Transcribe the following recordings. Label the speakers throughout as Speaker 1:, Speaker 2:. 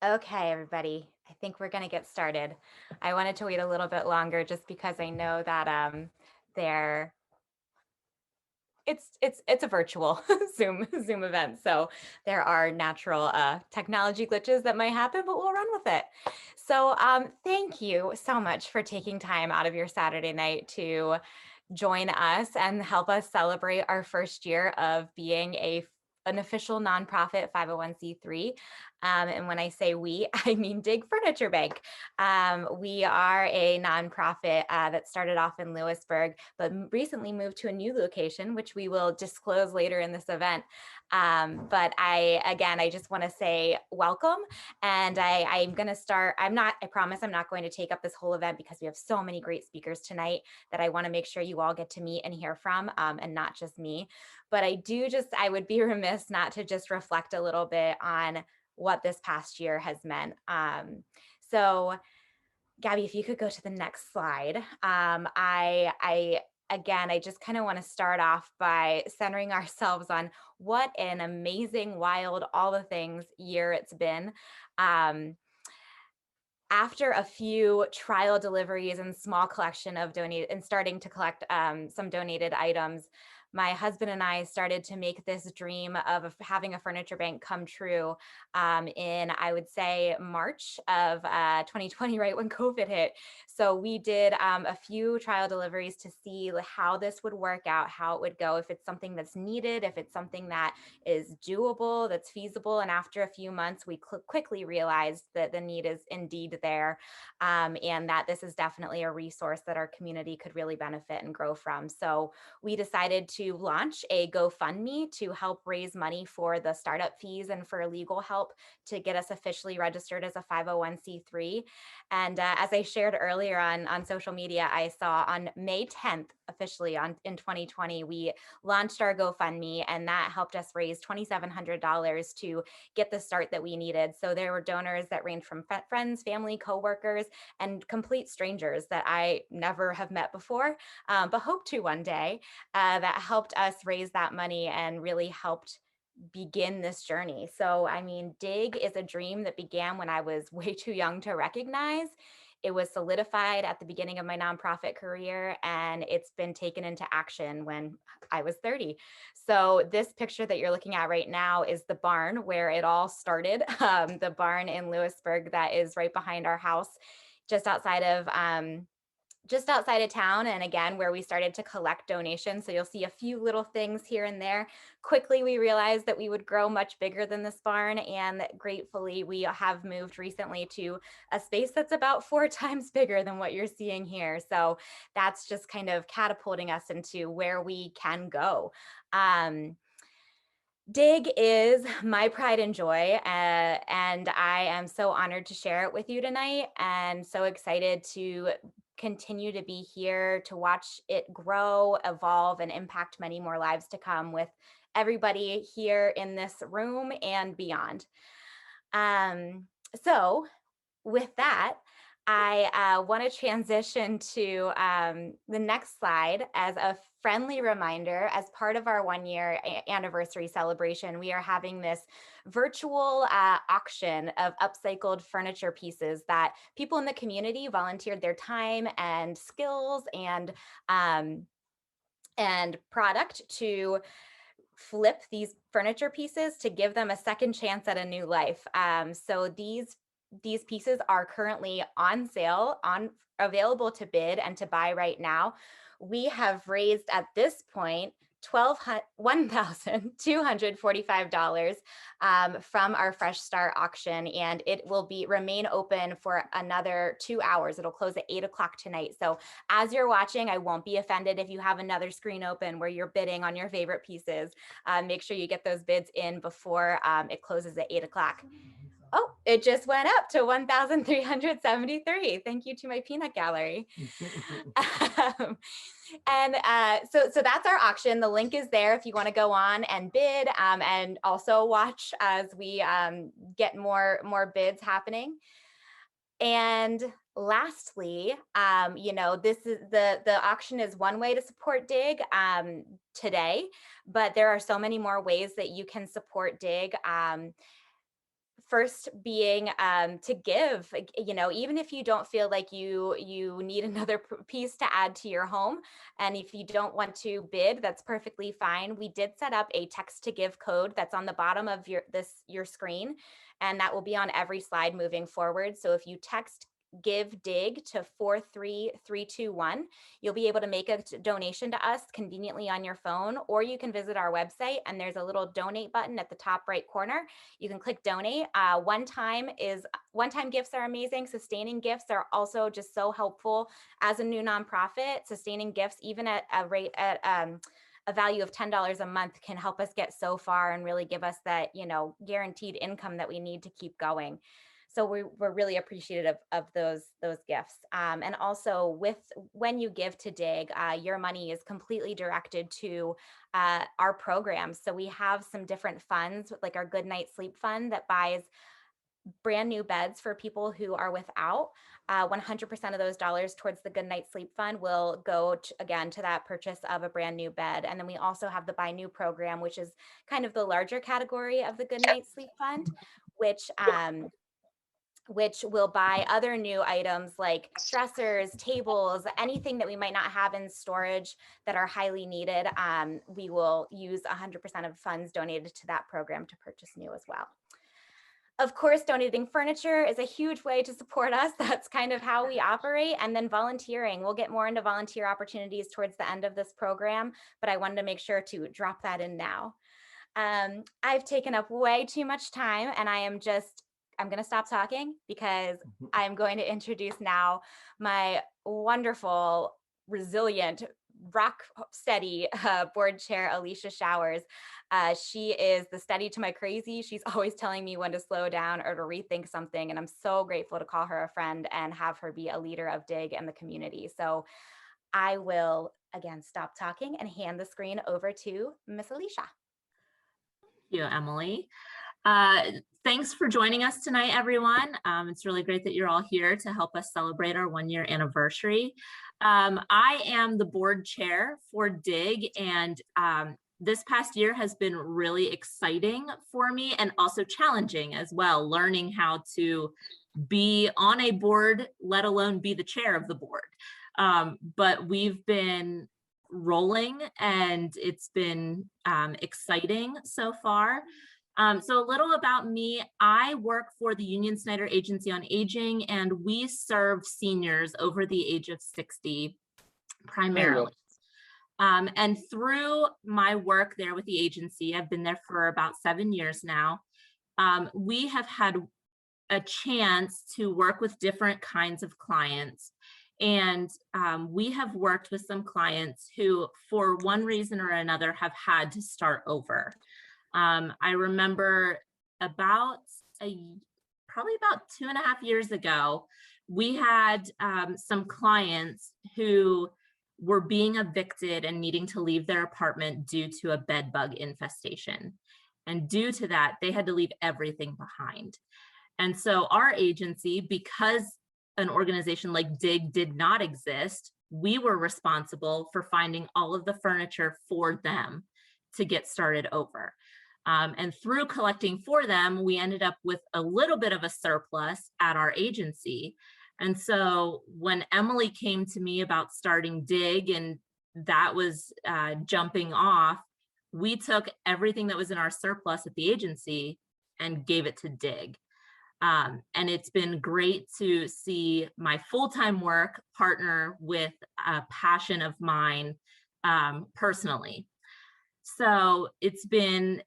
Speaker 1: Okay, everybody, I think we're going to get started. I wanted to wait a little bit longer just because I know that there it's a virtual Zoom event, so there are natural technology glitches that might happen, but we'll run with it. So thank you so much for taking time out of your Saturday night to join us and help us celebrate our first year of being an official nonprofit 501c3. And when I say we, I mean Dig Furniture Bank. We are a nonprofit that started off in Lewisburg, but recently moved to a new location, which we will disclose later in this event. But I just want to say welcome. And I'm going to start. I promise I'm not going to take up this whole event because we have so many great speakers tonight that I want to make sure you all get to meet and hear from, and not just me. But I would be remiss not to just reflect a little bit on what this past year has meant. So Gabby, if you could go to the next slide. I just kind of want to start off by centering ourselves on what an amazing, wild, all the things year it's been. After a few trial deliveries and small collection of donated and starting to collect some donated items, my husband and I started to make this dream of having a furniture bank come true in, I would say, March of 2020, right when COVID hit. So we did a few trial deliveries to see how this would work out, how it would go, if it's something that's needed, if it's something that is doable, that's feasible. And after a few months, we quickly realized that the need is indeed there, and that this is definitely a resource that our community could really benefit and grow from. So we decided to launch a GoFundMe to help raise money for the startup fees and for legal help to get us officially registered as a 501c3. And as I shared earlier on social media, I saw on May 10th, officially in 2020, we launched our GoFundMe, and that helped us raise $2,700 to get the start that we needed. So there were donors that ranged from friends, family, coworkers, and complete strangers that I never have met before, but hope to one day, that helped us raise that money and really helped begin this journey. So, I mean, Dig is a dream that began when I was way too young to recognize. It was solidified at the beginning of my nonprofit career, and it's been taken into action when I was 30. So this picture that you're looking at right now is the barn where it all started, the barn in Lewisburg that is right behind our house, just outside of town, and again where we started to collect donations. So you'll see a few little things here and there. Quickly we realized that we would grow much bigger than this barn, and gratefully we have moved recently to a space that's about 4 times bigger than what you're seeing here. So that's just kind of catapulting us into where we can go. Dig is my pride and joy, and I am so honored to share it with you tonight, and so excited to continue to be here to watch it grow, evolve, and impact many more lives to come with everybody here in this room and beyond. Um, so with that, I want to transition to the next slide as a friendly reminder. As part of our 1-year anniversary celebration, we are having this virtual auction of upcycled furniture pieces that people in the community volunteered their time and skills and product to flip these furniture pieces to give them a second chance at a new life. So these pieces are currently on sale, available to bid and to buy right now. We have raised at this point $1,245 from our Fresh Start auction, and it will remain open for another 2 hours. It'll close at 8 o'clock tonight. So as you're watching, I won't be offended if you have another screen open where you're bidding on your favorite pieces. Make sure you get those bids in before it closes at 8 o'clock. Oh, it just went up to 1,373. Thank you to my peanut gallery. So that's our auction. The link is there if you want to go on and bid, and also watch as we get more bids happening. And lastly, this is the auction is one way to support Dig today, but there are so many more ways that you can support Dig. first being to give, even if you don't feel like you need another piece to add to your home, and if you don't want to bid, that's perfectly fine. We did set up a text to give code that's on the bottom of your screen, and that will be on every slide moving forward. So if you text give dig to 43321, you'll be able to make a donation to us conveniently on your phone, or you can visit our website and there's a little donate button at the top right corner. You can click donate. One-time gifts are amazing. Sustaining gifts are also just so helpful. As a new nonprofit, sustaining gifts, even at a value of $10 a month, can help us get so far and really give us that, guaranteed income that we need to keep going. So we're really appreciative of those gifts. And also when you give to DIG, your money is completely directed to our programs. So we have some different funds, like our Good Night Sleep Fund that buys brand new beds for people who are without. 100% of those dollars towards the Good Night Sleep Fund will go again to that purchase of a brand new bed. And then we also have the Buy New program, which is kind of the larger category of the Good Night Sleep Fund, which will buy other new items like dressers, tables, anything that we might not have in storage that are highly needed. We will use 100% of funds donated to that program to purchase new as well. Of course, donating furniture is a huge way to support us. That's kind of how we operate. And then volunteering. We'll get more into volunteer opportunities towards the end of this program, but I wanted to make sure to drop that in now. I've taken up way too much time, and I'm going to stop talking because I'm going to introduce now my wonderful, resilient, rock steady board chair, Alicia Showers. She is the steady to my crazy. She's always telling me when to slow down or to rethink something. And I'm so grateful to call her a friend and have her be a leader of DIG and the community. So I will, again, stop talking and hand the screen over to Miss Alicia.
Speaker 2: Thank you, Emily. Thanks for joining us tonight, everyone. It's really great that you're all here to help us celebrate our 1-year anniversary. I am the board chair for DIG, and this past year has been really exciting for me and also challenging as well, learning how to be on a board, let alone be the chair of the board. But we've been rolling and it's been exciting so far. So a little about me. I work for the Union Snyder Agency on Aging, and we serve seniors over the age of 60 primarily. And through my work there with the agency, I've been there for about 7 years now, we have had a chance to work with different kinds of clients. And we have worked with some clients who, for one reason or another, have had to start over. I remember probably about 2.5 years ago, we had some clients who were being evicted and needing to leave their apartment due to a bed bug infestation. And due to that, they had to leave everything behind. And so our agency, because an organization like DIG did not exist, we were responsible for finding all of the furniture for them to get started over. And through collecting for them, we ended up with a little bit of a surplus at our agency. And so when Emily came to me about starting DIG, and that was jumping off, we took everything that was in our surplus at the agency and gave it to DIG. And it's been great to see my full-time work partner with a passion of mine personally. So it's been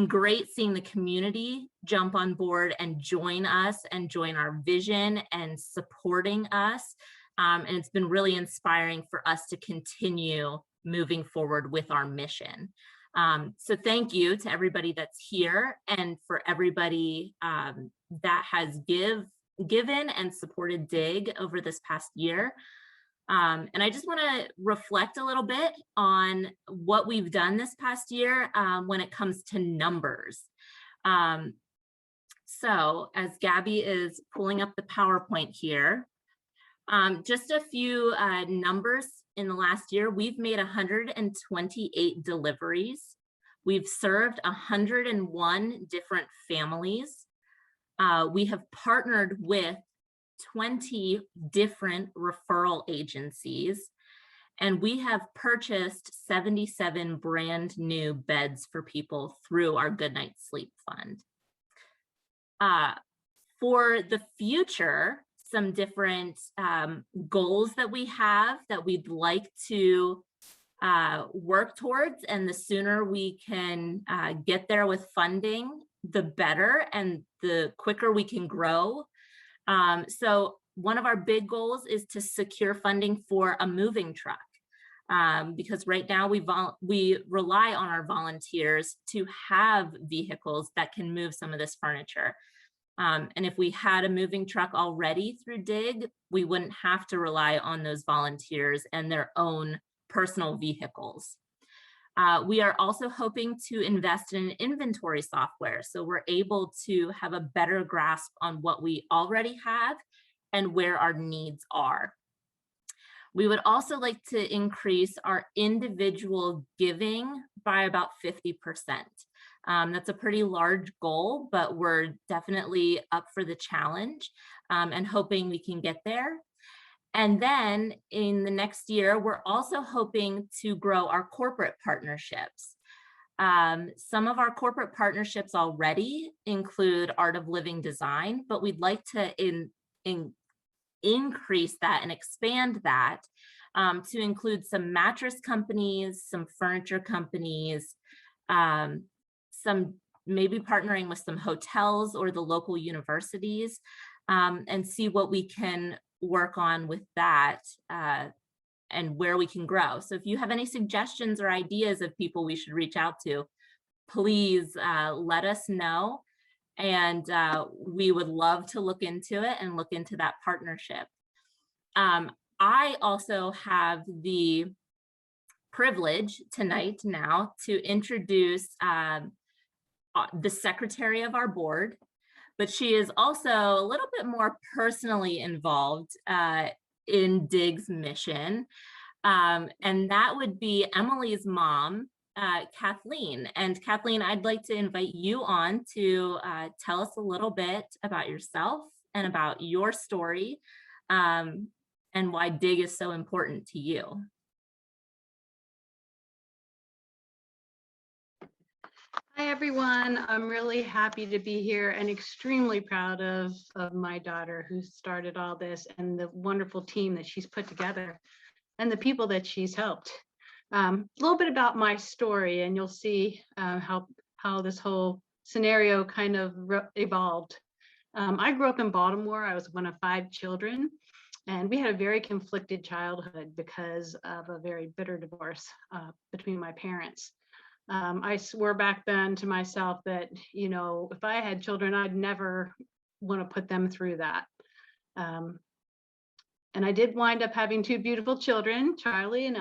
Speaker 2: great seeing the community jump on board and join us and join our vision and supporting us. And it's been really inspiring for us to continue moving forward with our mission. So thank you to everybody that's here and for everybody that has given and supported DIG over this past year. And I just want to reflect a little bit on what we've done this past year when it comes to numbers. So as Gabby is pulling up the PowerPoint here, just a few numbers in the last year. We've made 128 deliveries. We've served 101 different families. We have partnered with 20 different referral agencies, and we have purchased 77 brand new beds for people through our Good Night Sleep Fund. For the future, some different goals that we have that we'd like to work towards, and the sooner we can get there with funding, the better, and the quicker we can grow. So one of our big goals is to secure funding for a moving truck, because right now we rely on our volunteers to have vehicles that can move some of this furniture. And if we had a moving truck already through DIG, we wouldn't have to rely on those volunteers and their own personal vehicles. We are also hoping to invest in inventory software, so we're able to have a better grasp on what we already have and where our needs are. We would also like to increase our individual giving by about 50%. That's a pretty large goal, but we're definitely up for the challenge and hoping we can get there. And then in the next year, we're also hoping to grow our corporate partnerships. Some of our corporate partnerships already include Art of Living Design, but we'd like to increase that and expand that to include some mattress companies, some furniture companies, some maybe partnering with some hotels or the local universities, and see what we can work on with that and where we can grow. So if you have any suggestions or ideas of people we should reach out to, please let us know. And we would love to look into it and look into that partnership. I also have the privilege tonight now to introduce the secretary of our board, but she is also a little bit more personally involved in DIG's mission. And that would be Emily's mom, Kathleen. And Kathleen, I'd like to invite you on to tell us a little bit about yourself and about your story, and why DIG is so important to you.
Speaker 3: Hi, everyone. I'm really happy to be here and extremely proud of my daughter who started all this and the wonderful team that she's put together and the people that she's helped. A little bit about my story, and you'll see how this whole scenario kind of evolved. I grew up in Baltimore. I was one of 5 children, and we had a very conflicted childhood because of a very bitter divorce between my parents. I swore back then to myself that, you know, if I had children, I'd never want to put them through that. And I did wind up having 2 beautiful children, Charlie and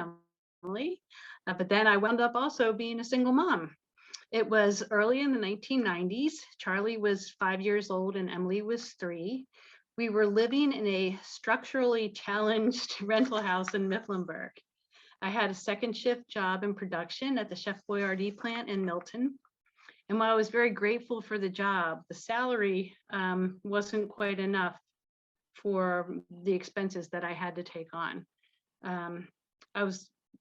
Speaker 3: Emily, but then I wound up also being a single mom. It was early in the 1990s. Charlie was 5 years old and Emily was 3. We were living in a structurally challenged rental house in Mifflinburg. I had a second shift job in production at the Chef Boyardee plant in Milton. And while I was very grateful for the job, the salary wasn't quite enough for the expenses that I had to take on. I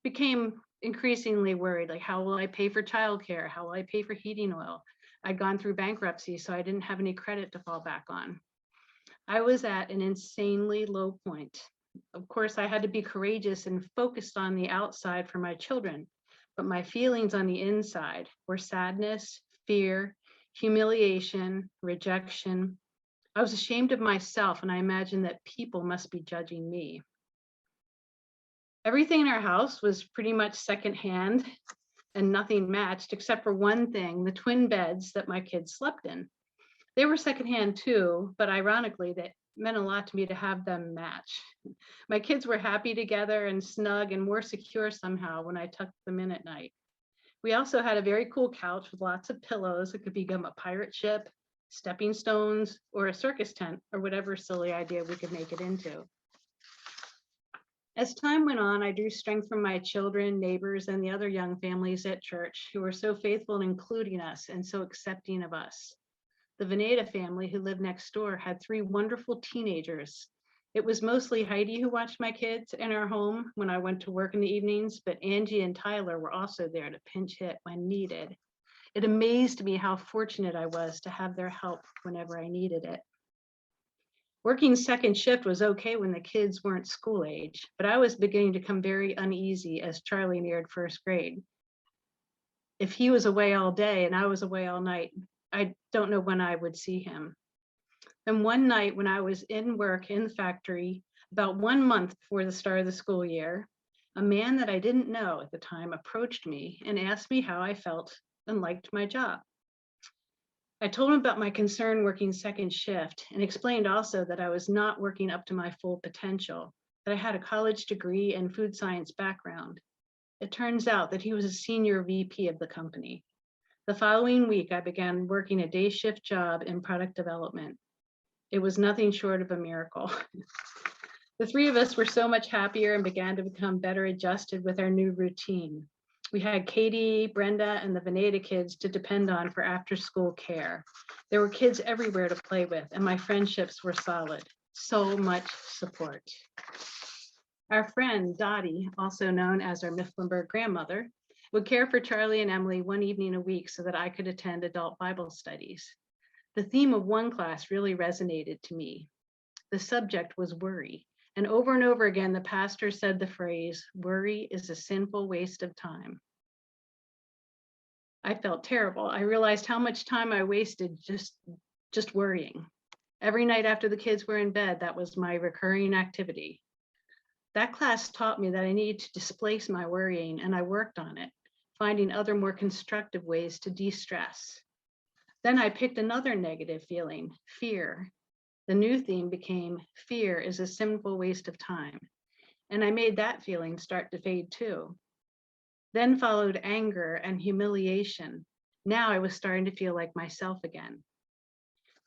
Speaker 3: became increasingly worried, like, how will I pay for childcare? How will I pay for heating oil? I'd gone through bankruptcy, so I didn't have any credit to fall back on. I was at an insanely low point. Of course, I had to be courageous and focused on the outside for my children, but my feelings on the inside were sadness, fear, humiliation, rejection. I was ashamed of myself, and I imagined that people must be judging me. Everything in our house was pretty much secondhand and nothing matched except for one thing, the twin beds that my kids slept in. They were secondhand too, but ironically, that meant a lot to me to have them match. My kids were happy together and snug and more secure somehow when I tucked them in at night. We also had a very cool couch with lots of pillows. It could become a pirate ship, stepping stones, or a circus tent, or whatever silly idea we could make it into. As time went on, I drew strength from my children, neighbors, and the other young families at church who were so faithful in including us and so accepting of us. The Veneta family, who lived next door, had 3 wonderful teenagers. It was mostly Heidi who watched my kids in our home when I went to work in the evenings, but Angie and Tyler were also there to pinch hit when needed. It amazed me how fortunate I was to have their help whenever I needed it. Working second shift was okay when the kids weren't school age, but I was beginning to become very uneasy as Charlie neared first grade. If he was away all day and I was away all night, I don't know when I would see him. And one night when I was in work in the factory, about 1 month before the start of the school year, a man that I didn't know at the time approached me and asked me how I felt and liked my job. I told him about my concern working second shift and explained also that I was not working up to my full potential, that I had a college degree and food science background. It turns out that he was a senior VP of the company. The following week, I began working a day shift job in product development. It was nothing short of a miracle. The 3 of us were so much happier and began to become better adjusted with our new routine. We had Katie, Brenda, and the Veneta kids to depend on for after-school care. There were kids everywhere to play with, and my friendships were solid. So much support. Our friend, Dottie, also known as our Mifflinburg grandmother, would care for Charlie and Emily one evening a week so that I could attend adult Bible studies. The theme of one class really resonated to me. The subject was worry. And over again, the pastor said the phrase, worry is a sinful waste of time. I felt terrible. I realized how much time I wasted just worrying. Every night after the kids were in bed, that was my recurring activity. That class taught me that I needed to displace my worrying, and I worked on it, finding other more constructive ways to de-stress. Then I picked another negative feeling, fear. The new theme became fear is a sinful waste of time. And I made that feeling start to fade too. Then followed anger and humiliation. Now I was starting to feel like myself again.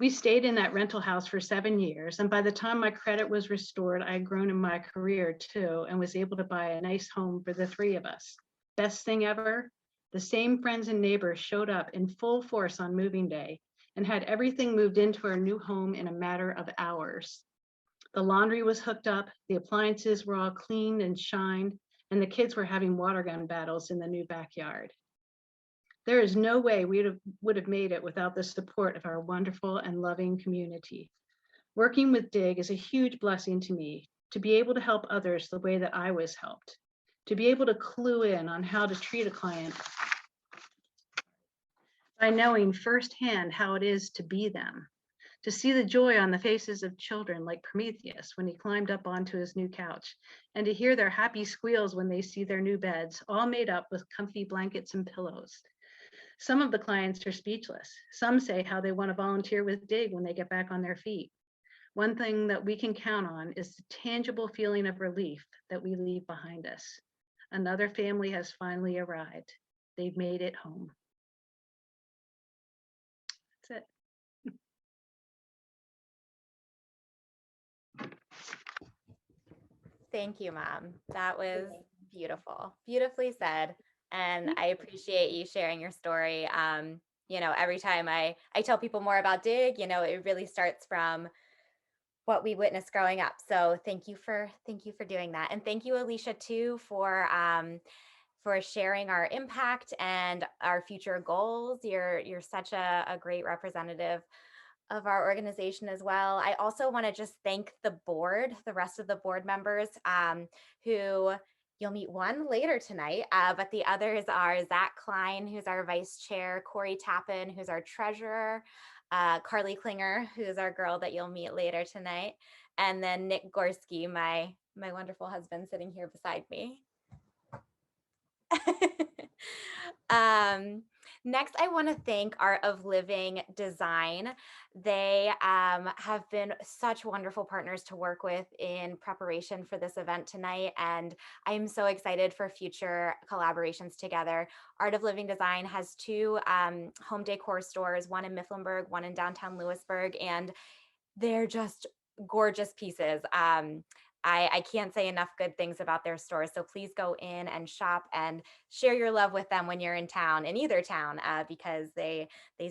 Speaker 3: We stayed in that rental house for 7 years. And by the time my credit was restored, I had grown in my career too and was able to buy a nice home for the 3 of us. Best thing ever, the same friends and neighbors showed up in full force on moving day and had everything moved into our new home in a matter of hours. The laundry was hooked up, the appliances were all cleaned and shined, and the kids were having water gun battles in the new backyard. There is no way we would have made it without the support of our wonderful and loving community. Working with DIG is a huge blessing to me, to be able to help others the way that I was helped, to be able to clue in on how to treat a client by knowing firsthand how it is to be them, to see the joy on the faces of children like Prometheus when he climbed up onto his new couch, and to hear their happy squeals when they see their new beds, all made up with comfy blankets and pillows. Some of the clients are speechless. Some say how they want to volunteer with DIG when they get back on their feet. One thing that we can count on is the tangible feeling of relief that we leave behind us. Another family has finally arrived. They've made it home. That's it.
Speaker 1: Thank you, Mom. That was beautiful, beautifully said. And I appreciate you sharing your story. Every time I tell people more about DIG, it really starts from what we witnessed growing up. So thank you for doing that. And thank you, Alicia, too, for sharing our impact and our future goals. You're such a great representative of our organization as well. I also want to just thank the board, the rest of the board members, who you'll meet one later tonight, but the others are Zach Klein, who's our vice chair, Corey Tappan, who's our treasurer, Carly Klinger, who's our girl that you'll meet later tonight, and then Nick Gorski, my wonderful husband, sitting here beside me. Next, I want to thank Art of Living Design. They have been such wonderful partners to work with in preparation for this event tonight, and I'm so excited for future collaborations together. Art of Living Design has 2 home decor stores, one in Mifflinburg, one in downtown Lewisburg, and they're just gorgeous pieces. I can't say enough good things about their stores. So please go in and shop and share your love with them when you're in town, in either town, because they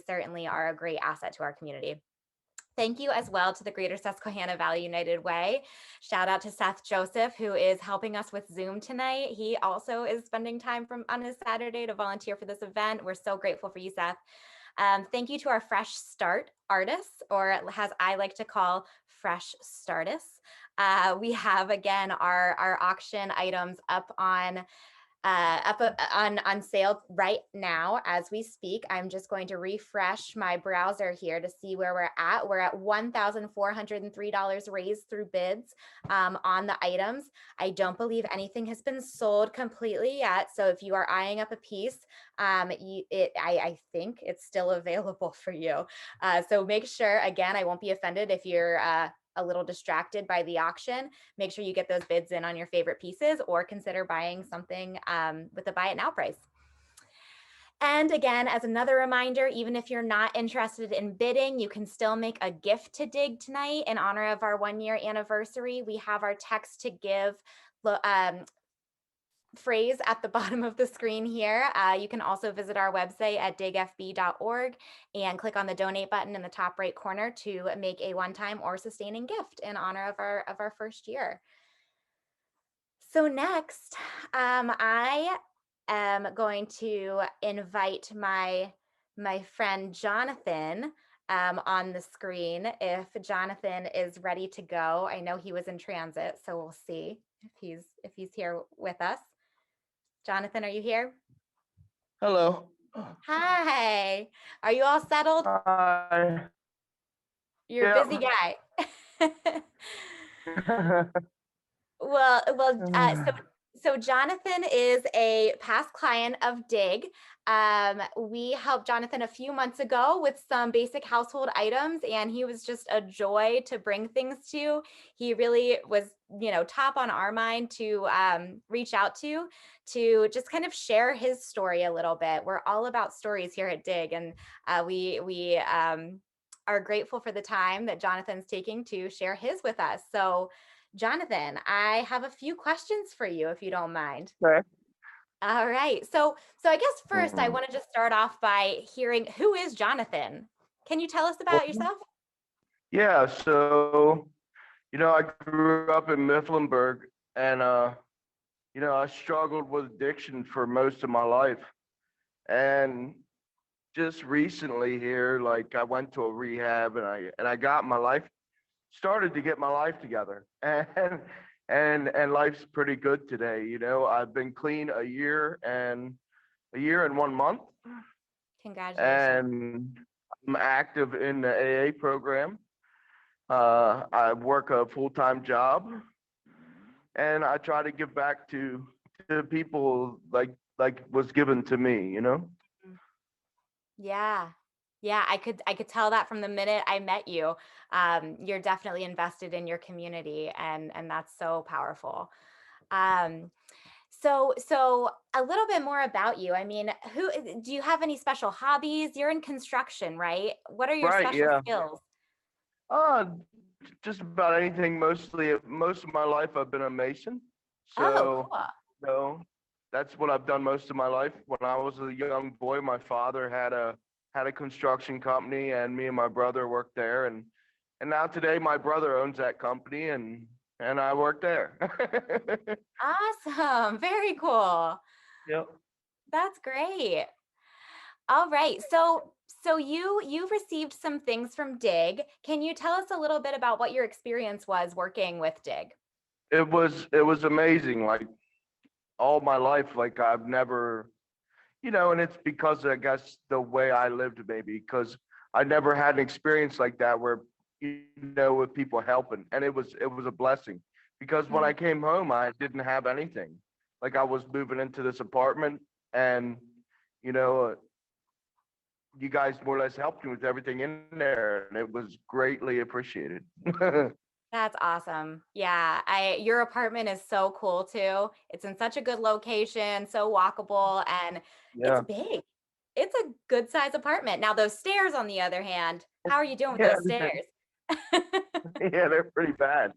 Speaker 1: certainly are a great asset to our community. Thank you as well to the Greater Susquehanna Valley United Way. Shout out to Seth Joseph, who is helping us with Zoom tonight. He also is spending time on his Saturday to volunteer for this event. We're so grateful for you, Seth. Thank you to our Fresh Start artists, or as I like to call, Fresh Startists. We have, again, our auction items up on on sale right now as we speak. I'm just going to refresh my browser here to see where we're at. We're at $1,403 raised through bids on the items. I don't believe anything has been sold completely yet. So if you are eyeing up a piece, I think it's still available for you. So make sure, again, I won't be offended if you're a little distracted by the auction. Make sure you get those bids in on your favorite pieces, or consider buying something with a buy it now price. And again, as another reminder, even if you're not interested in bidding, you can still make a gift to Dig tonight in honor of our 1-year anniversary. We have our text to give phrase at the bottom of the screen here. You can also visit our website at digfb.org and click on the donate button in the top right corner to make a one-time or sustaining gift in honor of our first year. So next, I am going to invite my friend Jonathan on the screen. If Jonathan is ready to go, I know he was in transit, so we'll see if he's here with us. Jonathan, are you here?
Speaker 4: Hello.
Speaker 1: Hi. Are you all settled?
Speaker 4: Hi.
Speaker 1: You're a busy guy. Well, so Jonathan is a past client of Dig. We helped Jonathan a few months ago with some basic household items, and he was just a joy to bring things to. He really was, top on our mind to reach out to just kind of share his story a little bit. We're all about stories here at Dig, and we are grateful for the time that Jonathan's taking to share his with us. So Jonathan, I have a few questions for you, if you don't mind.
Speaker 4: Okay.
Speaker 1: All right. So I guess first I want to just start off by hearing, who is Jonathan? Can you tell us about yourself?
Speaker 4: Yeah, so, I grew up in Mifflinburg, and, I struggled with addiction for most of my life. And just recently here, like, I went to a rehab, and I started to get my life together. And life's pretty good today. I've been clean a year and 1 month,
Speaker 1: Congratulations.
Speaker 4: and I'm active in the AA program. I work a full-time job, and I try to give back to people like was given to me.
Speaker 1: Yeah. Yeah, I could tell that from the minute I met you. You're definitely invested in your community, and that's so powerful. So a little bit more about you. I mean, who do you have any special hobbies? You're in construction, right? What are your
Speaker 4: Right,
Speaker 1: special
Speaker 4: yeah.
Speaker 1: skills?
Speaker 4: Just about anything. Most of my life I've been a mason.
Speaker 1: Oh,
Speaker 4: So,
Speaker 1: cool.
Speaker 4: that's what I've done most of my life. When I was a young boy, my father had a construction company, and me and my brother worked there. And now today my brother owns that company, and I work there.
Speaker 1: Awesome. Very cool.
Speaker 4: Yep.
Speaker 1: That's great. All right. So you received some things from Dig. Can you tell us a little bit about what your experience was working with Dig?
Speaker 4: It was amazing. Like, all my life, like, I've never, and it's because, I guess, the way I lived, maybe, because I never had an experience like that where, with people helping. And it was a blessing, because when I came home, I didn't have anything. Like, I was moving into this apartment, and, you guys more or less helped me with everything in there, and it was greatly appreciated.
Speaker 1: That's awesome. Yeah, your apartment is so cool too. It's in such a good location, so walkable, and
Speaker 4: Yeah.
Speaker 1: it's big. It's a good size apartment. Now those stairs, on the other hand, how are you doing with
Speaker 4: Yeah.
Speaker 1: those stairs?
Speaker 4: Yeah, they're pretty bad.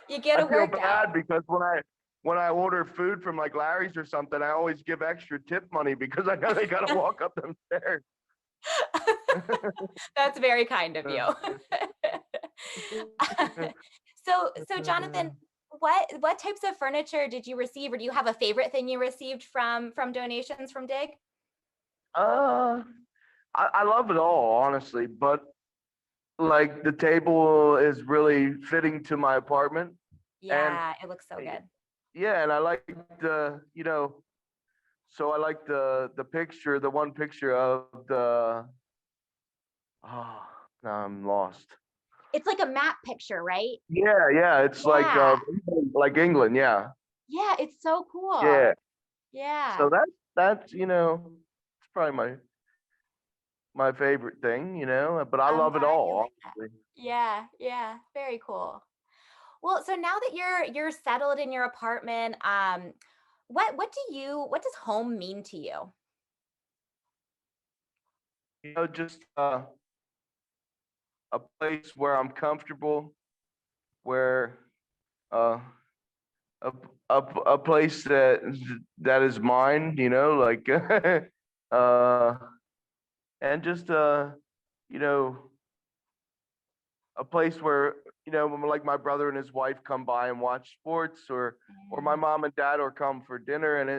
Speaker 1: You get
Speaker 4: I
Speaker 1: a
Speaker 4: feel
Speaker 1: workout.
Speaker 4: bad because when I order food from like Larry's or something, I always give extra tip money because I know they gotta walk up them stairs.
Speaker 1: That's very kind of you. So Jonathan, what types of furniture did you receive, or do you have a favorite thing you received from donations from Dig?
Speaker 4: Uh, I love it all, honestly, but like the table is really fitting to my apartment. And
Speaker 1: Yeah, it looks so good.
Speaker 4: yeah, and I like so I like the picture, the one picture of the, oh, now I'm lost.
Speaker 1: It's like a map picture, right?
Speaker 4: Yeah, yeah, it's
Speaker 1: Yeah.
Speaker 4: like England, yeah.
Speaker 1: Yeah, it's so cool.
Speaker 4: Yeah.
Speaker 1: Yeah.
Speaker 4: So that's it's probably my favorite thing, but I
Speaker 1: I'm
Speaker 4: love it
Speaker 1: glad you
Speaker 4: all,
Speaker 1: like that.
Speaker 4: honestly.
Speaker 1: Yeah, yeah, very cool. Well, so now that you're settled in your apartment, what does home mean to you?
Speaker 4: Just a place where I'm comfortable, where uh a a place that is mine, like uh and just you know a place where like my brother and his wife come by and watch sports, or my
Speaker 1: Mm,
Speaker 4: mom and dad or come for dinner, and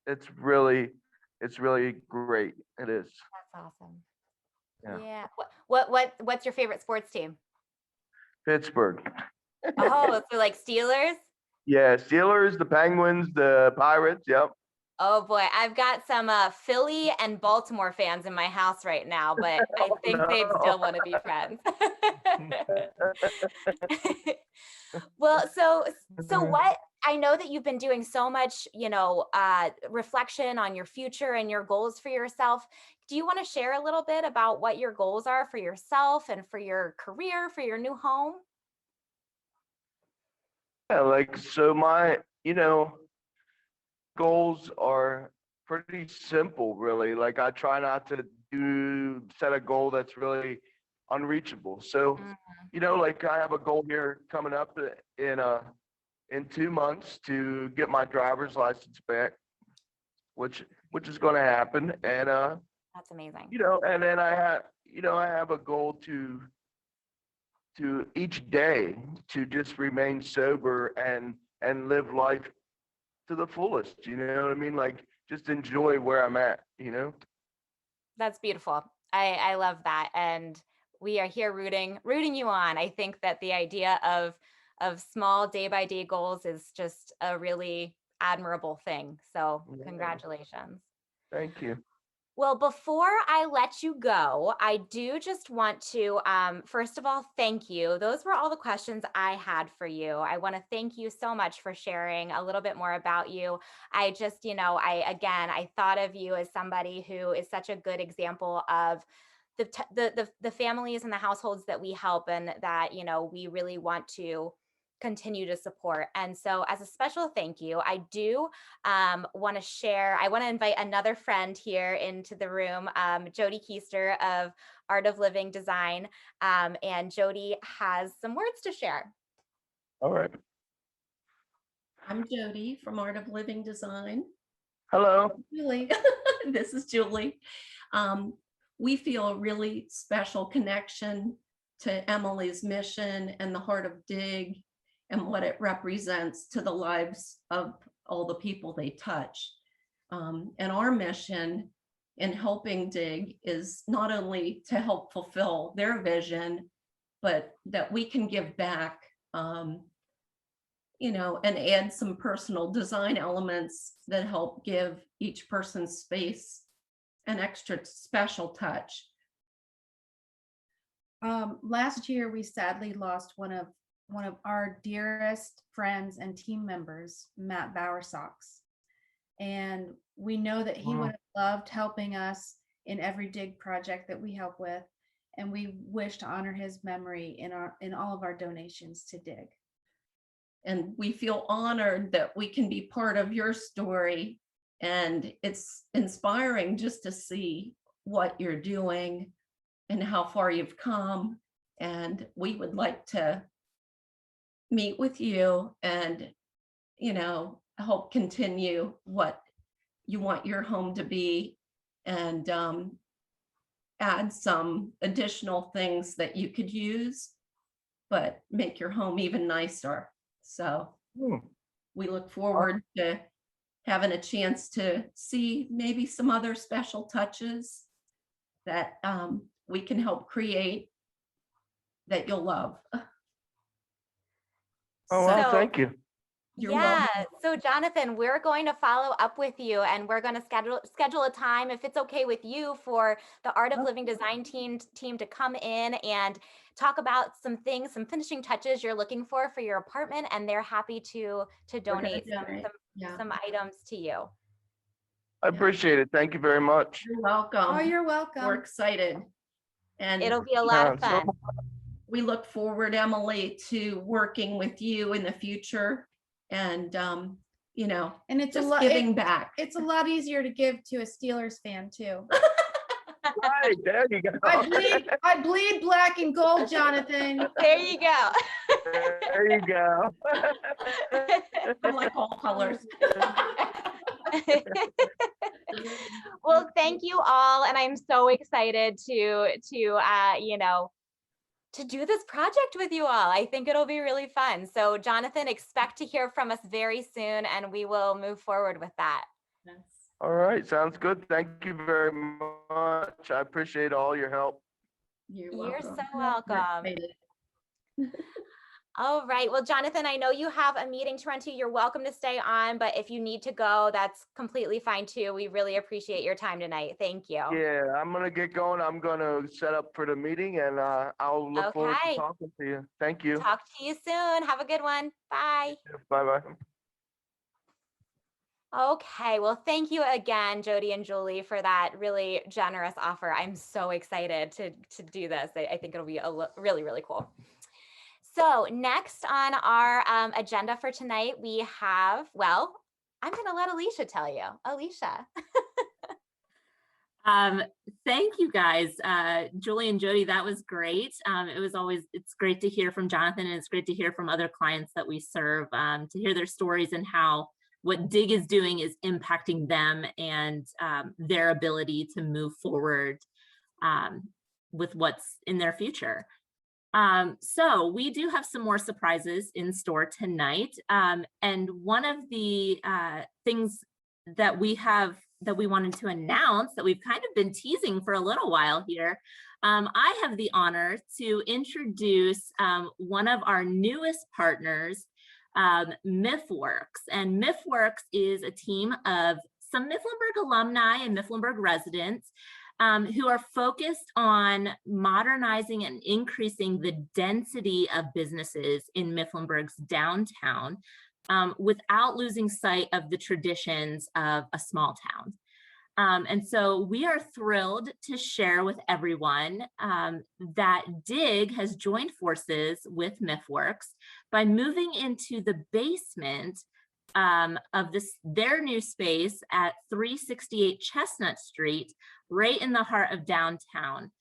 Speaker 4: it's really great. It is.
Speaker 1: that's awesome.
Speaker 4: Yeah.
Speaker 1: Yeah. What's your favorite sports team?
Speaker 4: Pittsburgh.
Speaker 1: Oh, so like Steelers?
Speaker 4: Yeah, Steelers, the Penguins, the Pirates. Yep.
Speaker 1: Oh boy, I've got some Philly and Baltimore fans in my house right now, but I
Speaker 4: Oh
Speaker 1: think they'd still
Speaker 4: no.
Speaker 1: want to be friends. Well, so what I know that you've been doing so much, reflection on your future and your goals for yourself. Do you want to share a little bit about what your goals are for yourself and for your career, for your new home?
Speaker 4: Yeah, like so my, goals are pretty simple, really. Like I try not to set a goal that's really unreachable. So,
Speaker 1: Mm,
Speaker 4: like I have a goal here coming up in 2 months to get my driver's license back, which is going to happen. And
Speaker 1: that's amazing.
Speaker 4: and then I have a goal to each day to just remain sober and live life to the fullest. You know what I mean? Like just enjoy where I'm at.
Speaker 1: That's beautiful. I love that. And we are here rooting you on. I think that the idea of small day by day goals is just a really admirable thing. So
Speaker 4: Yeah,
Speaker 1: congratulations.
Speaker 4: thank you.
Speaker 1: Well, before I let you go, I do just want to, first of all, thank you. Those were all the questions I had for you. I want to thank you so much for sharing a little bit more about you. I just, I thought of you as somebody who is such a good example of the families and the households that we help and that, we really want to continue to support. And so as a special thank you, I do want to share, I want to invite another friend here into the room, Jody Keister of Art of Living Design. And Jody has some words to share.
Speaker 4: All right.
Speaker 5: I'm Jody from Art of Living Design.
Speaker 4: Hello.
Speaker 5: Julie, this is Julie. We feel a really special connection to Emily's mission and the Heart of Dig and what it represents to the lives of all the people they touch. And our mission in helping Dig is not only to help fulfill their vision, but that we can give back, and add some personal design elements that help give each person's space an extra special touch.
Speaker 6: Last year, we sadly lost one of our dearest friends and team members, Matt Bowersox. And we know that he would have loved helping us in every dig project that we help with. And we wish to honor his memory in all of our donations to Dig.
Speaker 5: And we feel honored that we can be part of your story. And it's inspiring just to see what you're doing and how far you've come And we would like to meet with you and, help continue what you want your home to be, and add some additional things that you could use, but make your home even nicer. So we look forward to having a chance to see maybe some other special touches that we can help create that you'll love.
Speaker 4: Oh, well,
Speaker 1: So
Speaker 4: thank you.
Speaker 5: You're
Speaker 1: yeah.
Speaker 5: welcome.
Speaker 1: So Jonathan, we're going to follow up with you, and we're going to schedule a time, if it's okay with you, for the Art of Living Design team to come in and talk about some things, some finishing touches you're looking for your apartment, and they're happy to donate
Speaker 5: Yeah,
Speaker 1: some items to you.
Speaker 4: I appreciate it. Thank you very much.
Speaker 5: you're welcome.
Speaker 6: Oh, you're welcome.
Speaker 5: We're excited. And
Speaker 1: It'll be a lot of
Speaker 4: Yeah,
Speaker 1: fun.
Speaker 5: we look forward, Emily, to working with you in the future, and
Speaker 6: And it's
Speaker 5: just
Speaker 6: a lot
Speaker 5: giving back.
Speaker 6: it's a lot easier to give to a Steelers fan too.
Speaker 4: Right, there you go.
Speaker 6: I bleed black and gold, Jonathan.
Speaker 1: There you go.
Speaker 4: There you go.
Speaker 5: I like all colors.
Speaker 1: Well, thank you all, and I'm so excited to do this project with you all. I think it'll be really fun. So Jonathan, expect to hear from us very soon, and we will move forward with that.
Speaker 5: Yes.
Speaker 4: All right, sounds good. Thank you very much. I appreciate all your help.
Speaker 5: You're
Speaker 1: You're
Speaker 5: welcome.
Speaker 1: so
Speaker 5: We're
Speaker 1: welcome.
Speaker 5: excited.
Speaker 1: All right. Well, Jonathan, I know you have a meeting to run to. You're welcome to stay on, but if you need to go, that's completely fine too. We really appreciate your time tonight. Thank you.
Speaker 4: Yeah, I'm gonna get going. I'm gonna set up for the meeting, and I'll look forward to
Speaker 1: Okay.
Speaker 4: talking to you. Thank you.
Speaker 1: Talk to you soon. Have a good one. Bye.
Speaker 4: Bye-bye.
Speaker 1: Okay, well, thank you again, Jody and Julie, for that really generous offer. I'm so excited to do this. I think it'll be really, really cool. So next on our agenda for tonight, we have, well, I'm going to let Alicia tell you. Alicia.
Speaker 2: Thank you guys, Julie and Jody, that was great. It's great to hear from Jonathan, and it's great to hear from other clients that we serve, to hear their stories and how what DIG is doing is impacting them and their ability to move forward with what's in their future. So we do have some more surprises in store tonight. And one of the things that we wanted to announce that we've kind of been teasing for a little while here, I have the honor to introduce one of our newest partners, MIFWorks. And MIFWorks is a team of some Mifflinburg alumni and Mifflinburg residents who are focused on modernizing and increasing the density of businesses in Mifflinburg's downtown without losing sight of the traditions of a small town. And so we are thrilled to share with everyone that DIG has joined forces with MIFWorks by moving into the basement of their new space at 368 Chestnut Street, right in the heart of downtown.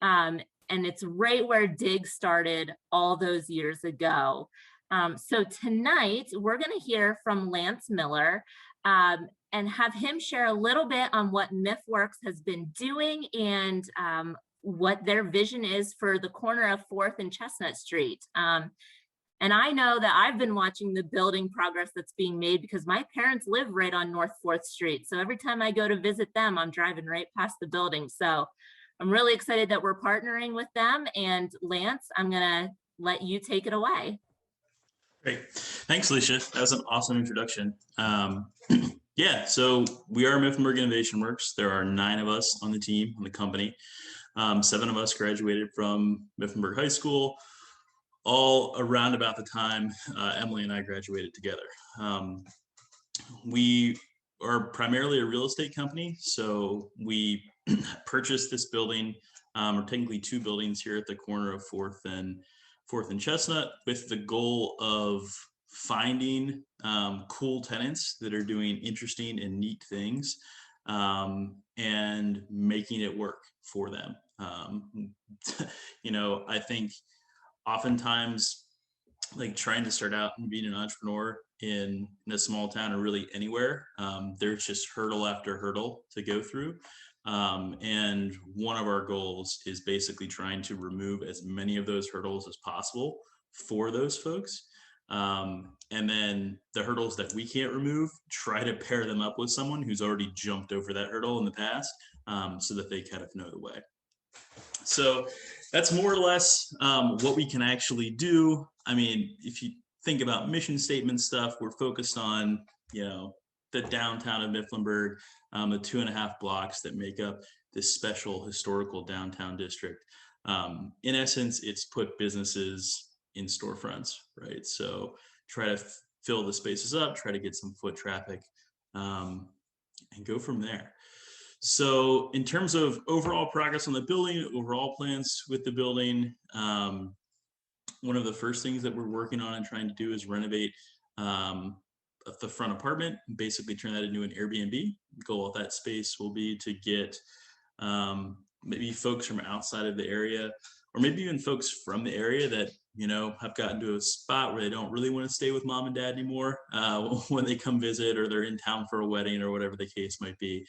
Speaker 2: And it's right where DIG started all those years ago. So tonight we're going to hear from Lance Miller and have him share a little bit on what MIFWorks has been doing and what their vision is for the corner of 4th and Chestnut Street. And I know that I've been watching the building progress that's being made because my parents live right on North 4th Street. So every time I go to visit them, I'm driving right past the building. So I'm really excited that we're partnering with them. And Lance, I'm gonna let you take it away.
Speaker 7: Great. Thanks, Alicia. That was an awesome introduction. Yeah, so we are Mifflinburg Innovation Works. There are 9 of us on the team, on the company. 7 of us graduated from Mifflinburg High School, all around about the time Emily and I graduated together. We are primarily a real estate company, so we purchased this building, or technically 2 buildings here at the corner of 4th and Chestnut, with the goal of finding cool tenants that are doing interesting and neat things and making it work for them. I think oftentimes like trying to start out and being an entrepreneur in a small town or really anywhere, there's just hurdle after hurdle to go through. And one of our goals is basically trying to remove as many of those hurdles as possible for those folks. And then the hurdles that we can't remove, try to pair them up with someone who's already jumped over that hurdle in the past, so that they kind of know the way. So that's more or less what we can actually do. I mean, if you think about mission statement stuff, we're focused on, the downtown of Mifflinburg, the 2.5 blocks that make up this special historical downtown district. In essence, it's put businesses in storefronts, right? So try to fill the spaces up, try to get some foot traffic, and go from there. So in terms of overall progress on the building, overall plans with the building, one of the first things that we're working on and trying to do is renovate the front apartment, basically turn that into an Airbnb. The goal of that space will be to get maybe folks from outside of the area, or maybe even folks from the area that, have gotten to a spot where they don't really want to stay with mom and dad anymore when they come visit, or they're in town for a wedding or whatever the case might be.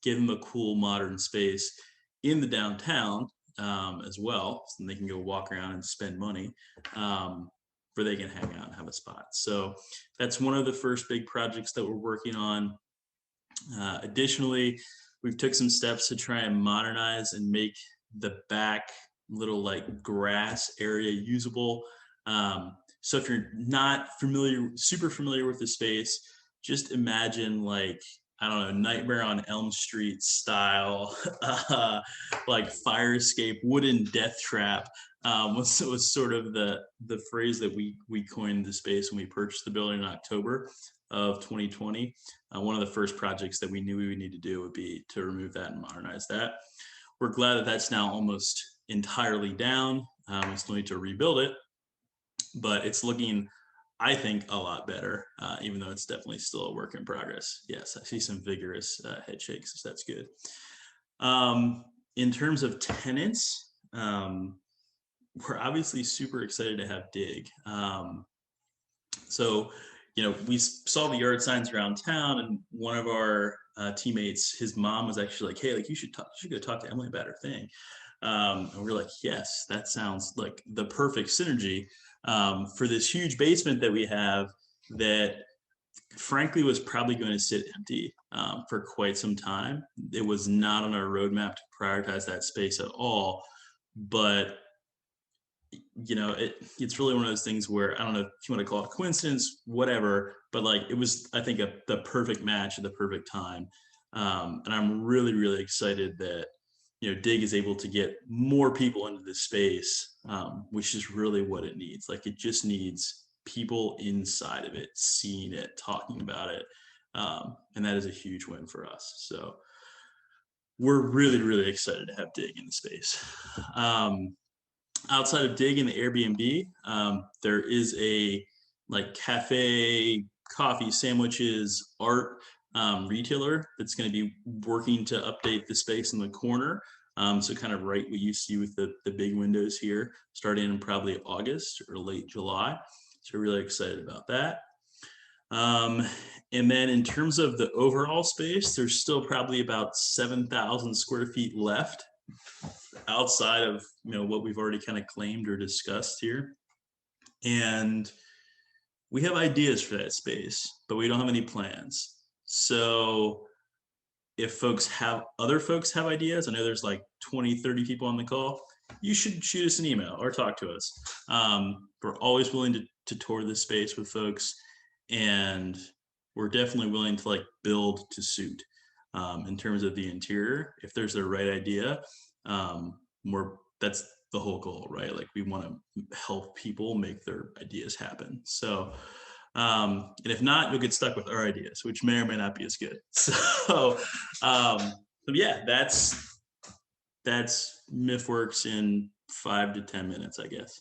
Speaker 7: Give them a cool modern space in the downtown as well, so they can go walk around and spend money, where they can hang out and have a spot. So that's one of the first big projects that we're working on. Additionally, we've took some steps to try and modernize and make the back little like grass area usable. So if you're not super familiar with the space, just imagine like, I don't know, Nightmare on Elm Street style, like fire escape, wooden death trap, was sort of the phrase that we coined the space when we purchased the building in October of 2020. One of the first projects that we knew we would need to do would be to remove that and modernize that. We're glad that that's now almost entirely down. We still need to rebuild it, but it's looking, I think, a lot better, even though it's definitely still a work in progress. Yes, I see some vigorous head shakes, so that's good. In terms of tenants, we're obviously super excited to have DIG. So, we saw the yard signs around town, and one of our teammates, his mom was actually like, hey, like you should go talk to Emily about her thing. And we're like, yes, that sounds like the perfect synergy for this huge basement that we have that frankly was probably going to sit empty for quite some time. It was not on our roadmap to prioritize that space at all, but it's really one of those things where I don't know if you want to call it a coincidence, whatever, but like it was, I think, the perfect match at the perfect time. And I'm really, really excited that DIG is able to get more people into this space, which is really what it needs. Like it just needs people inside of it, seeing it, talking about it. And that is a huge win for us. So we're really, really excited to have DIG in the space. Outside of DIG and the Airbnb, there is a like cafe, coffee, sandwiches, art retailer that's going to be working to update the space in the corner. So kind of right what you see with the big windows here, starting in probably August or late July. So we're really excited about that. And then in terms of the overall space, there's still probably about 7,000 square feet left outside of what we've already kind of claimed or discussed here. And we have ideas for that space, but we don't have any plans. So if other folks have ideas, I know there's like 20, 30 people on the call, you should shoot us an email or talk to us. We're always willing to tour this space with folks, and we're definitely willing to like build to suit in terms of the interior. If there's the right idea, that's the whole goal, right? Like we want to help people make their ideas happen. So, and if not, you'll get stuck with our ideas, which may or may not be as good. So yeah, that's MIFWorks in 5 to 10 minutes, I guess.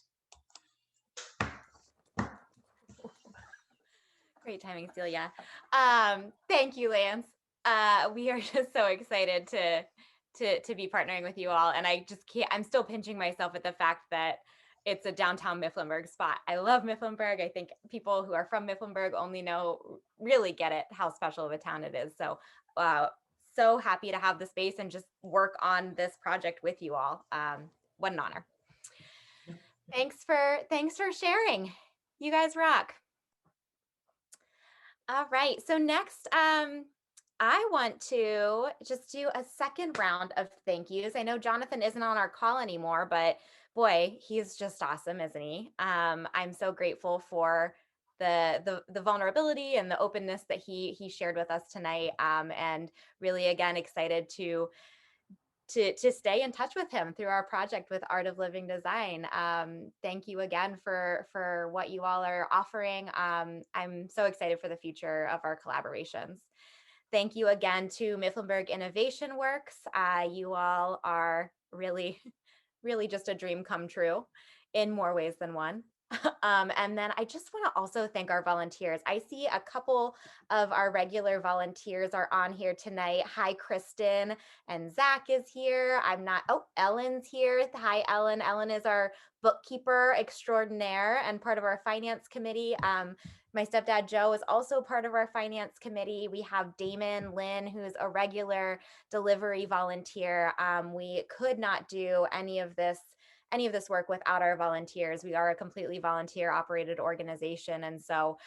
Speaker 1: Great timing, Celia. Thank you, Lance. We are just so excited to be partnering with you all. And I just can't, I'm still pinching myself at the fact that it's a downtown Mifflinburg spot. I love Mifflinburg. I think people who are from Mifflinburg only really get it, how special of a town it is. So, so happy to have the space and just work on this project with you all. What an honor. Thanks for sharing. You guys rock. All right. So next, I want to just do a second round of thank yous. I know Jonathan isn't on our call anymore, but boy, he's just awesome, isn't he? I'm so grateful for the vulnerability and the openness that he shared with us tonight. And really, again, excited to stay in touch with him through our project with Art of Living Design. Thank you again for what you all are offering. I'm so excited for the future of our collaborations. Thank you again to Mifflinburg Innovation Works. You all are really, really just a dream come true in more ways than one. And then I just want to also thank our volunteers. I see a couple of our regular volunteers are on here tonight. Hi, Kristen, and Zach is here. Ellen's here. Hi, Ellen. Ellen is our bookkeeper extraordinaire and part of our finance committee. My stepdad, Joe, is also part of our finance committee. We have Damon Lynn, who's a regular delivery volunteer. We could not do any of this work without our volunteers. We are a completely volunteer operated organization. And so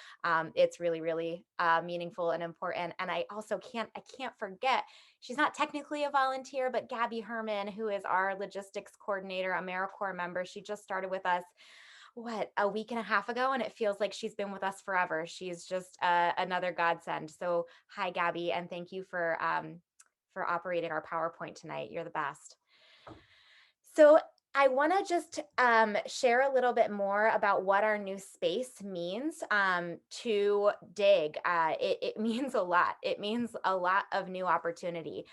Speaker 1: it's really, really meaningful and important. And I also can't forget, she's not technically a volunteer, but Gabby Herman, who is our logistics coordinator, AmeriCorps member, she just started with us a week and a half ago, and it feels like she's been with us forever. She's just another godsend. So hi, Gabby, and thank you for operating our PowerPoint tonight. You're the best. So I want to just share a little bit more about what our new space means to DIG. It means a lot. It means a lot of new opportunity.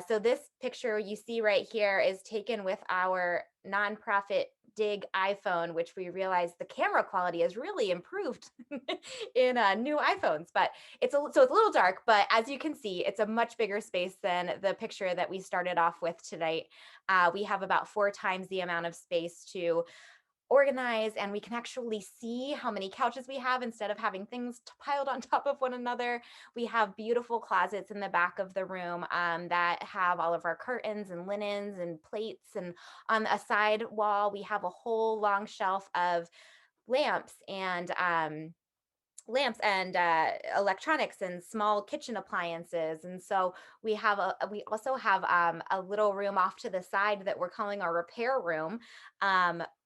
Speaker 1: So this picture you see right here is taken with our nonprofit DIG iPhone, which we realized the camera quality has really improved in new iPhones, but so it's a little dark, but as you can see, it's a much bigger space than the picture that we started off with tonight. We have about 4 times the amount of space to organize, and we can actually see how many couches we have instead of having things piled on top of one another. We have beautiful closets in the back of the room that have all of our curtains and linens and plates, and on a side wall we have a whole long shelf of lamps and electronics and small kitchen appliances. And so we also have a little room off to the side that we're calling our repair room.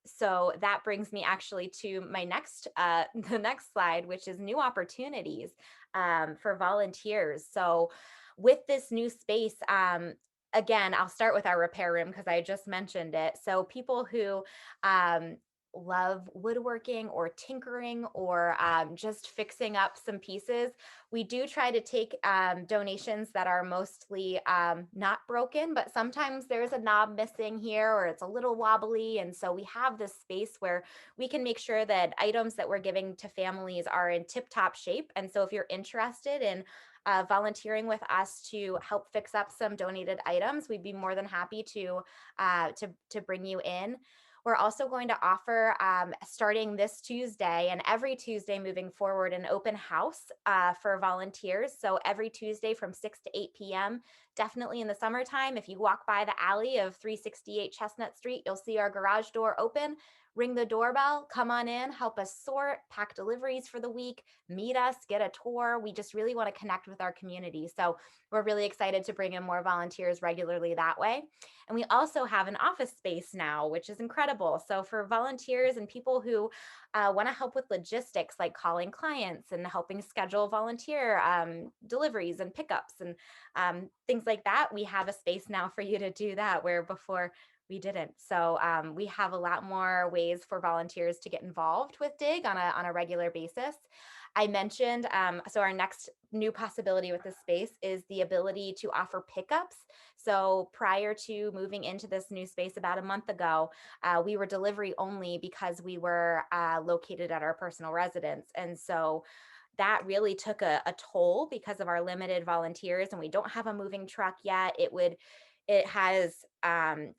Speaker 1: So that brings me actually to my the next slide, which is new opportunities for volunteers. So with this new space, again, I'll start with our repair room because I just mentioned it. So people who love woodworking or tinkering or just fixing up some pieces, we do try to take donations that are mostly not broken, but sometimes there's a knob missing here or it's a little wobbly. And so we have this space where we can make sure that items that we're giving to families are in tip-top shape. And so if you're interested in volunteering with us to help fix up some donated items, we'd be more than happy to bring you in. We're also going to offer, starting this Tuesday and every Tuesday moving forward, an open house for volunteers. So every Tuesday from 6 to 8 p.m., definitely in the summertime, if you walk by the alley of 368 Chestnut Street, you'll see our garage door open. Ring the doorbell, come on in, help us sort, pack deliveries for the week, meet us, get a tour. We just really want to connect with our community. So we're really excited to bring in more volunteers regularly that way. And we also have an office space now, which is incredible. So for volunteers and people who want to help with logistics, like calling clients and helping schedule volunteer deliveries and pickups and things like that, we have a space now for you to do that, where before we didn't. So we have a lot more ways for volunteers to get involved with DIG on a regular basis. I mentioned, so our next new possibility with this space is the ability to offer pickups. So prior to moving into this new space about a month ago, we were delivery only because we were located at our personal residence. And so that really took a toll because of our limited volunteers, and we don't have a moving truck yet. it has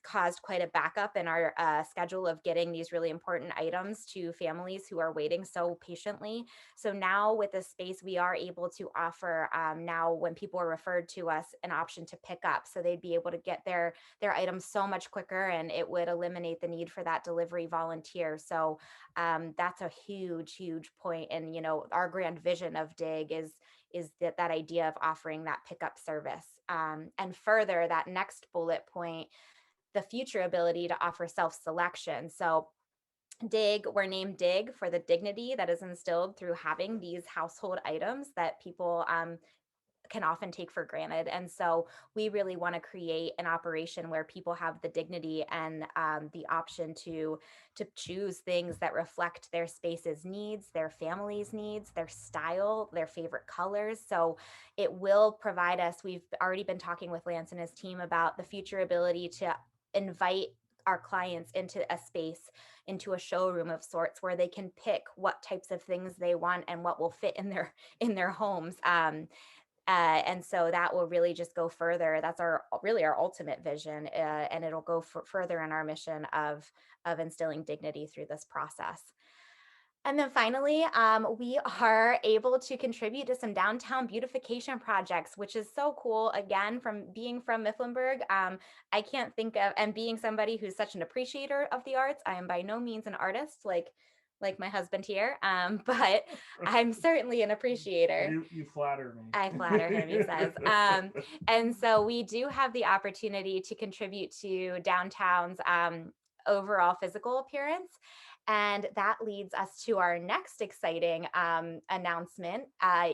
Speaker 1: caused quite a backup in our schedule of getting these really important items to families who are waiting so patiently. So now with this space, we are able to offer now when people are referred to us an option to pick up. So they'd be able to get their items so much quicker, and it would eliminate the need for that delivery volunteer. So that's a huge, huge point. And, you know, our grand vision of DIG is that idea of offering that pickup service. And further, that next bullet point, the future ability to offer self-selection. So DIG, we're named DIG for the dignity that is instilled through having these household items that people can often take for granted. And so we really want to create an operation where people have the dignity and the option to choose things that reflect their space's needs, their family's needs, their style, their favorite colors. So it will provide us, we've already been talking with Lance and his team about the future ability to invite our clients into a space, into a showroom of sorts, where they can pick what types of things they want and what will fit in their homes. And so that will really just go further. That's really our ultimate vision, and it'll go further in our mission of instilling dignity through this process. And then finally, we are able to contribute to some downtown beautification projects, which is so cool. Again, from being from Mifflinburg, I can't think of, and being somebody who's such an appreciator of the arts, I am by no means an artist like my husband here, but I'm certainly an appreciator.
Speaker 8: You flatter me.
Speaker 1: I flatter him, he says. And so we do have the opportunity to contribute to downtown's overall physical appearance. And that leads us to our next exciting announcement.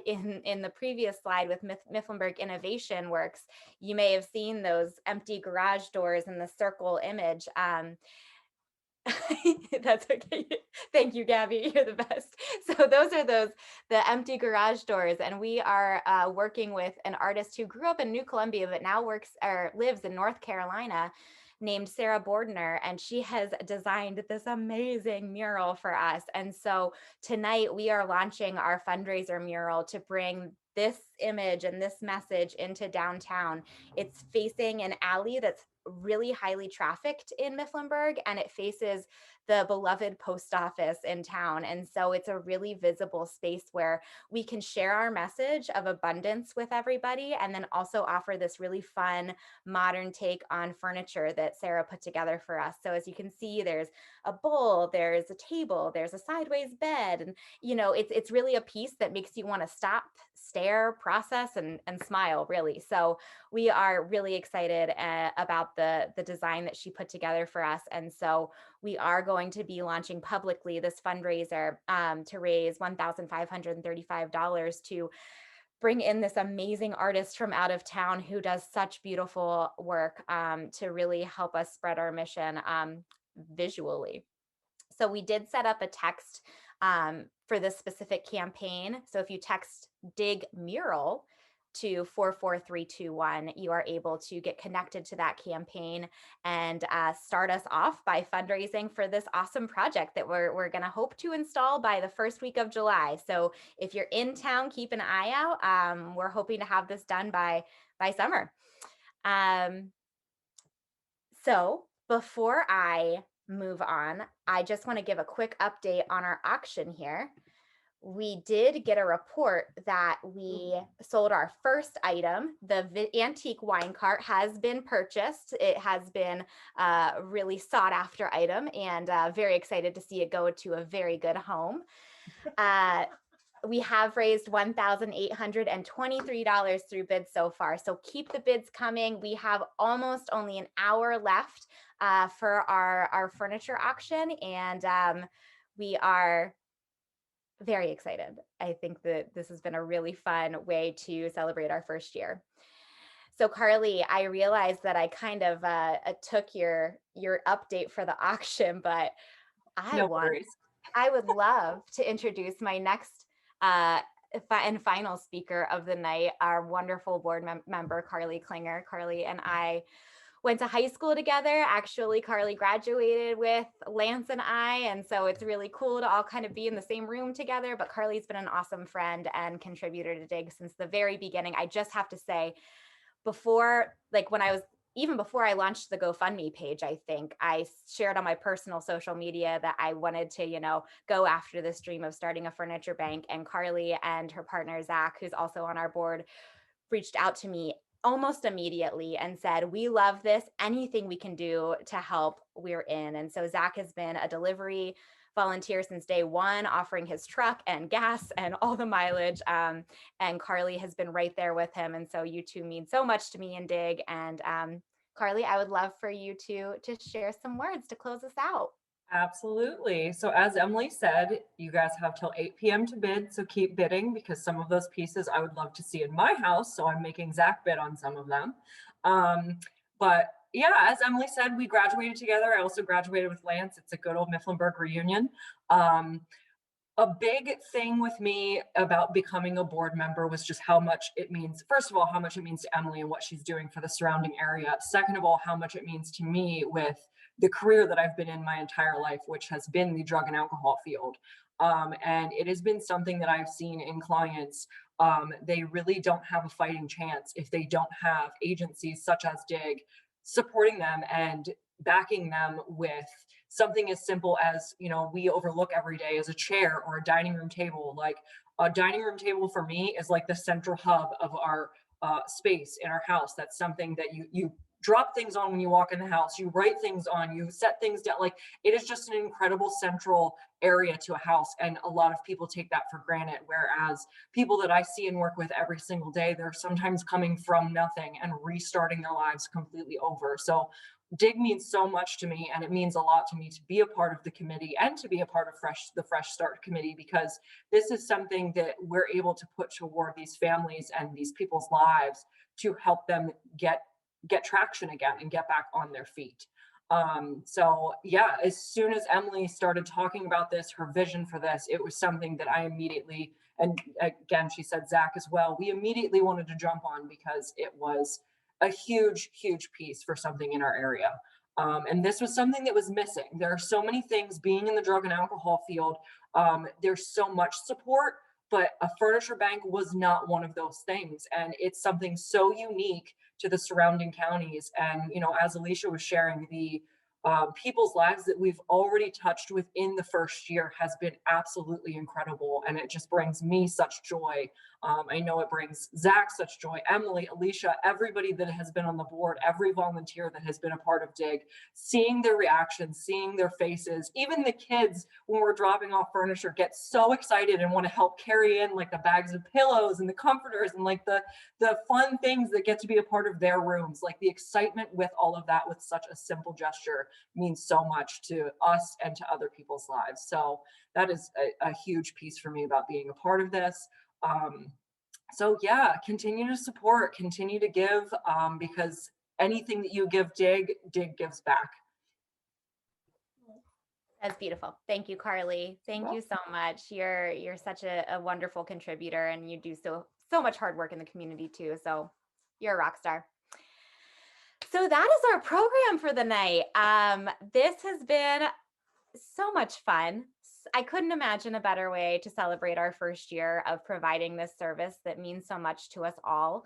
Speaker 1: In the previous slide with Mifflinburg Innovation Works, you may have seen those empty garage doors in the circle image. That's okay. Thank you, Gabby. You're the best. So those are the empty garage doors, and we are working with an artist who grew up in New Columbia but now works or lives in North Carolina, named Sarah Bordner, and she has designed this amazing mural for us. And so tonight we are launching our fundraiser mural to bring this image and this message into downtown. It's facing an alley that's really highly trafficked in Mifflinburg, and it faces the beloved post office in town. And so it's a really visible space where we can share our message of abundance with everybody, and then also offer this really fun modern take on furniture that Sarah put together for us. So as you can see, there's a bowl, there's a table, there's a sideways bed, and you know, it's really a piece that makes you want to stop, stare, process, and smile, really. So we are really excited about the design that she put together for us. And so we are going to be launching publicly this fundraiser to raise $1,535 to bring in this amazing artist from out of town who does such beautiful work to really help us spread our mission visually. So we did set up a text for this specific campaign. So if you text DIG mural to 44321, you are able to get connected to that campaign and start us off by fundraising for this awesome project that we're going to hope to install by the first week of July. So if you're in town, keep an eye out. We're hoping to have this done by summer. So before I move on, I just want to give a quick update on our auction here. We did get a report that we sold our first item. The antique wine cart has been purchased. It has been a really sought after item, and very excited to see it go to a very good home. We have raised $1,823 through bids so far. So keep the bids coming. We have almost only an hour left for our furniture auction, and we are very excited. I think that this has been a really fun way to celebrate our first year. So Carly, I realized that I kind of took your update for the auction, but I would love to introduce my next and final speaker of the night, our wonderful board member, Carly Klinger. Carly and I went to high school together. Actually, Carly graduated with Lance and I, and so it's really cool to all kind of be in the same room together. But Carly's been an awesome friend and contributor to DIG since the very beginning. I just have to say, before, like when I was even before I launched the GoFundMe page, I think I shared on my personal social media that I wanted to, go after this dream of starting a furniture bank. And Carly and her partner, Zach, who's also on our board, reached out to me almost immediately and said, we love this. Anything we can do to help, we're in. And so Zach has been a delivery volunteer since day one, offering his truck and gas and all the mileage. And Carly has been right there with him. And so you two mean so much to me and Dig. And Carly, I would love for you to share some words to close us out.
Speaker 8: Absolutely. So as Emily said, you guys have till 8 p.m. to bid. So keep bidding, because some of those pieces I would love to see in my house. So I'm making Zach bid on some of them. But yeah, as Emily said, we graduated together. I also graduated with Lance. It's a good old Mifflinburg reunion. A big thing with me about becoming a board member was just how much it means. First of all, how much it means to Emily and what she's doing for the surrounding area. Second of all, how much it means to me with the career that I've been in my entire life, which has been the drug and alcohol field. And it has been something that I've seen in clients. They really don't have a fighting chance if they don't have agencies such as DIG supporting them and backing them with something as simple as, we overlook every day as a chair or a dining room table. Like a dining room table for me is like the central hub of our space in our house. That's something that you drop things on when you walk in the house, you write things on, you set things down. Like, it is just an incredible central area to a house. And a lot of people take that for granted. Whereas people that I see and work with every single day, they're sometimes coming from nothing and restarting their lives completely over. So DIG means so much to me, and it means a lot to me to be a part of the committee and to be a part of the Fresh Start committee, because this is something that we're able to put toward these families and these people's lives to help them get traction again and get back on their feet. So yeah, as soon as Emily started talking about this, her vision for this, it was something that I immediately, and again, she said Zach as well, we immediately wanted to jump on, because it was a huge, huge piece for something in our area. And this was something that was missing. There are so many things being in the drug and alcohol field. There's so much support, but a furniture bank was not one of those things. And it's something so unique to the surrounding counties. And, as Alicia was sharing, the people's lives that we've already touched within the first year has been absolutely incredible. And it just brings me such joy. I know it brings Zach such joy, Emily, Alicia, everybody that has been on the board, every volunteer that has been a part of DIG, seeing their reactions, seeing their faces, even the kids when we're dropping off furniture get so excited and want to help carry in like the bags of pillows and the comforters and like the fun things that get to be a part of their rooms. Like, the excitement with all of that with such a simple gesture means so much to us and to other people's lives. So that is a huge piece for me about being a part of this. So yeah, continue to support, continue to give, because anything that you give DIG gives back.
Speaker 1: That's beautiful. Thank you, Carly. Thank you so much. You're such a wonderful contributor, and you do so much hard work in the community too. So you're a rock star. So that is our program for the night. This has been so much fun. I couldn't imagine a better way to celebrate our first year of providing this service that means so much to us all.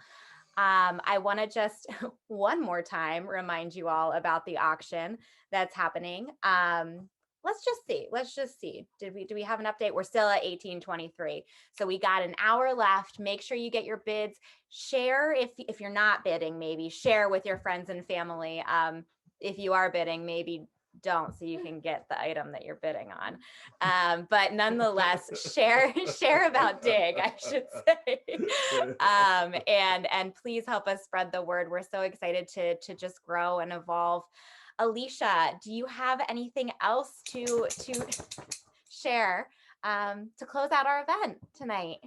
Speaker 1: I want to just one more time remind you all about the auction that's happening. Let's just see. Do we have an update? We're still at 1823. So we got an hour left. Make sure you get your bids. Share if you're not bidding, maybe share with your friends and family. If you are bidding, maybe don't, so you can get the item that you're bidding on. But nonetheless, share about DIG, I should say. And please help us spread the word. We're so excited to just grow and evolve. Alicia, do you have anything else to share to close out our event tonight?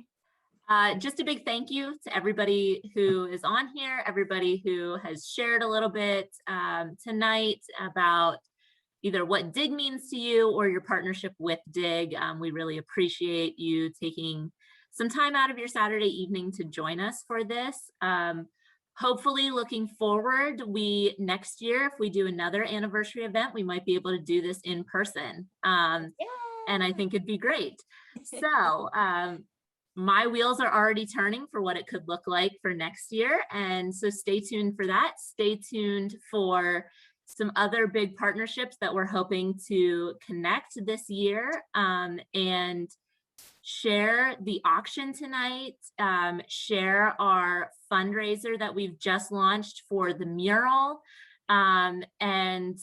Speaker 2: Just a big thank you to everybody who is on here, everybody who has shared a little bit tonight about either what DIG means to you or your partnership with DIG. We really appreciate you taking some time out of your Saturday evening to join us for this. Hopefully, looking forward, next year, if we do another anniversary event, we might be able to do this in person. And I think it'd be great. So my wheels are already turning for what it could look like for next year. And so stay tuned for that. Stay tuned for some other big partnerships that we're hoping to connect this year, and share the auction tonight, share our fundraiser that we've just launched for the mural, and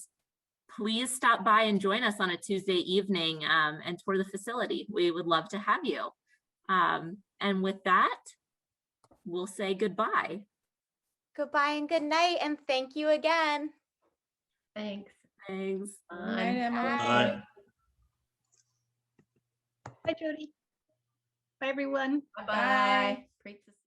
Speaker 2: please stop by and join us on a Tuesday evening and tour the facility. We would love to have you. And with that, we'll say goodbye.
Speaker 1: Goodbye and good night, and thank you again.
Speaker 5: Thanks.
Speaker 2: Thanks.
Speaker 6: Good night, Emily.
Speaker 7: Bye.
Speaker 3: Bye, Jody. Bye, everyone.
Speaker 5: Bye-bye. Great to see you.